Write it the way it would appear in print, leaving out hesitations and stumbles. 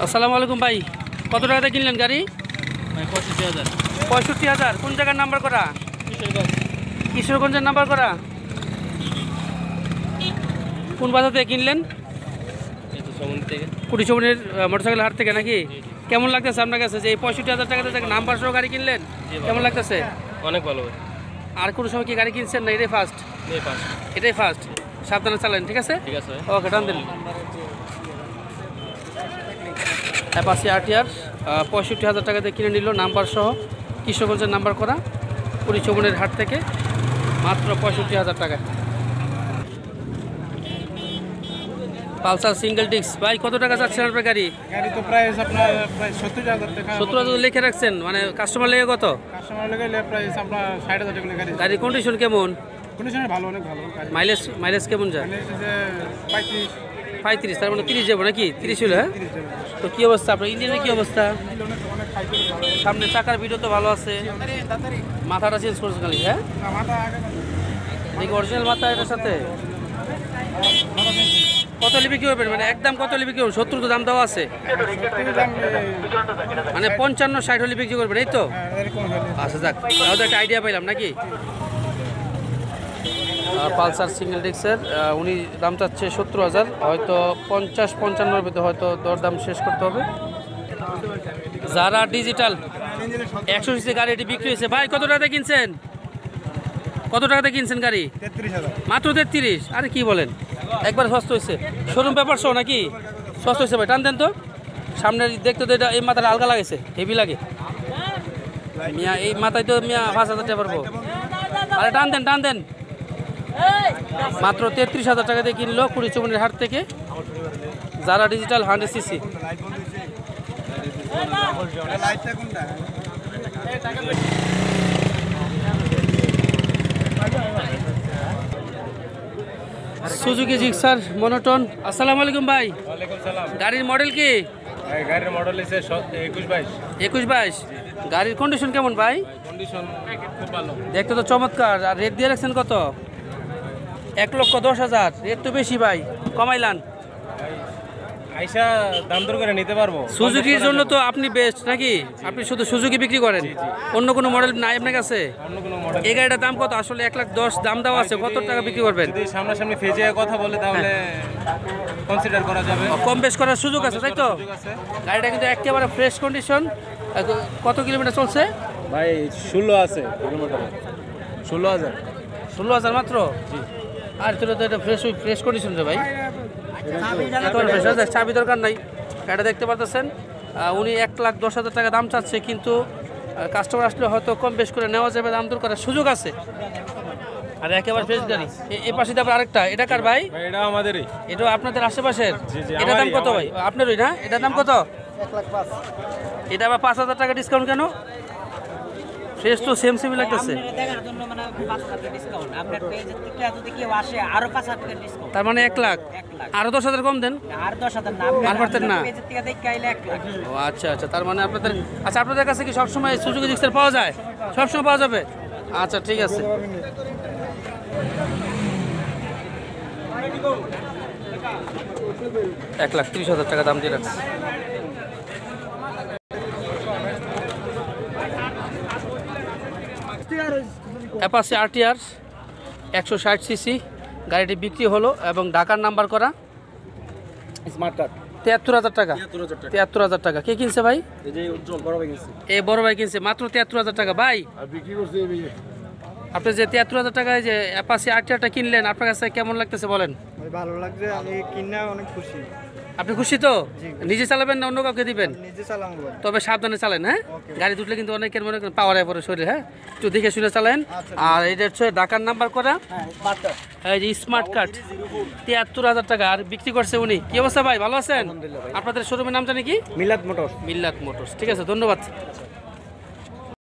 আসসালামু আলাইকুম ভাই, কত টাকাতে কিনলেন গাড়ি? 65,000। 65,000। কোন জায়গার নাম্বার করা? কিশোরগঞ্জের নাম্বার করা। কোন বাজার থেকে কিনলেন? কুড়িচমনের মোটরসাইকেল হাট থেকে নাকি? কেমন লাগতেছে আপনার কাছে যে এই 65,000 টাকাতে নাম্বার সহ গাড়ি কিনলেন? কেমন লাগতেছে? অনেক ভালো। আর কোনো সময় কি গাড়ি কিনছেন না এটাই ফার্স্ট? এটাই ফার্স্ট। সাবধানে চালান, ঠিক আছে? ঠিক আছে। ওকে, টান দিন। অ্যাপাচি আরটিআর 65,000 টাকাতে কিনে নিল নাম্বার সহ, কিশোরগঞ্জের নাম্বার করা, কুড়িচমনের হাট থেকে, মাত্র 65,000 টাকা। পালসার সিঙ্গেল ডিস্ক ভাই, কত টাকা চাচ্ছেন আপনার গাড়ি? গাড়ি তো প্রাইস আপনার প্রায় 70,000 টাকা। 70,000 লিখে রাখছেন, মানে কাস্টমার লেগে কত? কাস্টমার লেগে প্রাইস আপনার 60,000 টাকা গাড়ি। গাড়ির কন্ডিশন কেমন? কন্ডিশন ভালো, অনেক ভালো গাড়ি। মাইলেজ কেমন যায়? মাইলেজ যে 35, তার মানে 30 যাবো নাকি? 30 হলো। হ্যাঁ, তো কী অবস্থা আপনার ইঞ্জিনের? কী অবস্থা? সামনে চাকার ভিডিও তো ভালো আছে, মাথাটা চেঞ্জ করছে খালি। হ্যাঁ, দেখি অরিজিনাল মাথা এটার সাথে। কত লিপি কি করবেন, মানে একদম কত লিপি কি করবেন? 70 তো দাম দেওয়া আছে, মানে 55-60 হলে বিক্রি করবেন, এই তো? আচ্ছা, যাক, তাহলে একটা আইডিয়া পাইলাম নাকি। পালসার সিঙ্গেল ডিস্কের উনি দাম চাচ্ছে 70,000, হয়তো 50-55-এর ভিতরে হয়তো দরদাম শেষ করতে হবে। যারা ডিজিটাল 100 সিসি গাড়ি এটি বিক্রি হয়েছে। ভাই, কত টাকাতে কিনছেন? কত টাকাতে কিনছেন গাড়ি? 33,000। মাত্র 33? আরে কি বলেন, একবার সস্তা হয়েছে। শোরুম পেপার সহ নাকি? সস্তা হয়েছে ভাই, টান দেন তো। সামনে দেখতে তো এটা এই মাথাটা আলগা লাগেছে, হেভি লাগে মিয়া, এই মাথায় তো মিয়া 5,000 টাকা পারবো। আরে টান দেন। মাত্র 33,000 টাকা দিয়ে কিনলো কুড়িচমনের হাট থেকে, যারা digital 100 CC. Suzuki Gixxer monotone. আসসালামু আলাইকুম ভাই। ওয়ালাইকুম সালাম। গাড়ির মডেল কি? গাড়ির মডেল হচ্ছে 21-22। 21-22। গাড়ির কন্ডিশন কেমন ভাই? কন্ডিশন খুব ভালো। দেখতে তো চমৎকার। আর রেট দিয়ে রাখছেন কত? 1,10,000। রেট তো বেশি ভাই, কমাইলান। আইসা দাম দর করে নিতে পারবো। সুজুকির জন্য তো আপনি বেস্ট নাকি? আপনি শুধু সুজুকি বিক্রি করেন, অন্য কোনো মডেল নাই আপনার কাছে? অন্য কোনো মডেল। এই গাড়িটার দাম কত? আসলে 1,10,000 দাম দেওয়া আছে, কত টাকা বিক্রি করবেন? যদি সামনাসামনি ফেজে কথা বলে তাহলে কনসিডার করা যাবে। কম বেশ করার সুযোগ আছে, তাই তো? সুযোগ আছে। গাড়িটা কিন্তু একেবারে ফ্রেশ কন্ডিশন। কত কিলোমিটার চলছে ভাই? 16 আছে কিলোমিটার। 16,000। 16,000 মাত্র? আর তোর তো এটা ফ্রেশ কন্ডিশন রে ভাই, চাবি দরকার নাই। গাড়িটা দেখতে পারতেছেন, উনি 1,10,000 টাকা দাম চাচ্ছে, কিন্তু কাস্টমার আসলে হয়তো কম বেশ করে নেওয়া যাবে, দাম দর করার সুযোগ আছে। আর একেবারে ফ্রেশ গাড়ি। এই পাশে তারপর আরেকটা, এটা কার ভাই? এটা আমাদেরই। এটা আপনাদের আশেপাশের? জি, এটার দাম কত ভাই? আপনারই না? এটার দাম কত? 1,05,000। এটা আবার 5,000 টাকা ডিসকাউন্ট কেন? ফ্রেশ তো সেম লাগতেছে। তার মানে 1,00,000। আরো 10,000 কম দেন। আর পারতেন না? ও আচ্ছা, তার মানে আপনাদের, আচ্ছা, আপনাদের কাছে কি সবসময় সুজুকি জিক্সার পাওয়া যায়? সবসময় পাওয়া যাবে? আচ্ছা, ঠিক আছে। $1,30,000 টাকা দাম দিয়ে রাখছে। অ্যাপাচি আরটিআর 160 সিসি গাড়িটি বিক্রি হলো এবং ঢাকার নাম্বার করা, স্মার্ট কার্ড 73,000 টাকা। 73,000 টাকা। কে কিনছে ভাই? এই যে উজ্জ্বল বড় ভাই কিনছে। এই বড় ভাই কিনছে মাত্র 73,000 টাকা। ভাই, আর বিক্রি করছে এই আপনি যে 73,000 টাকায় যে অ্যাপাচি আরটিআরটা কিনলেন, আপনার কাছে কেমন লাগতেছে বলেন? ভাই ভালো লাগছে, আমি কিনা অনেক খুশি। আপনি খুশি তো? নিজে চালাবেন না অন্য কাউকে দিবেন? নিজে চালাম ভাই। তবে সাবধানে চালেন। হ্যাঁ, গাড়ি দুটলে কিন্তু অনেকের মনে করেন পাওয়ার পরে শরীর। হ্যাঁ, একটু দেখে শুনে চালেন। আর এটা হচ্ছে ঢাকার নাম্বার করা, এই যে স্মার্ট কার্ড, 73,000 টাকা। আর বিক্রি করছে উনি। কি অবস্থা ভাই, ভালো আছেন? আপনাদের শোরুমের নাম জানি কি? মিলাদ মোটর। মিল্লাত মোটরস। ঠিক আছে, ধন্যবাদ।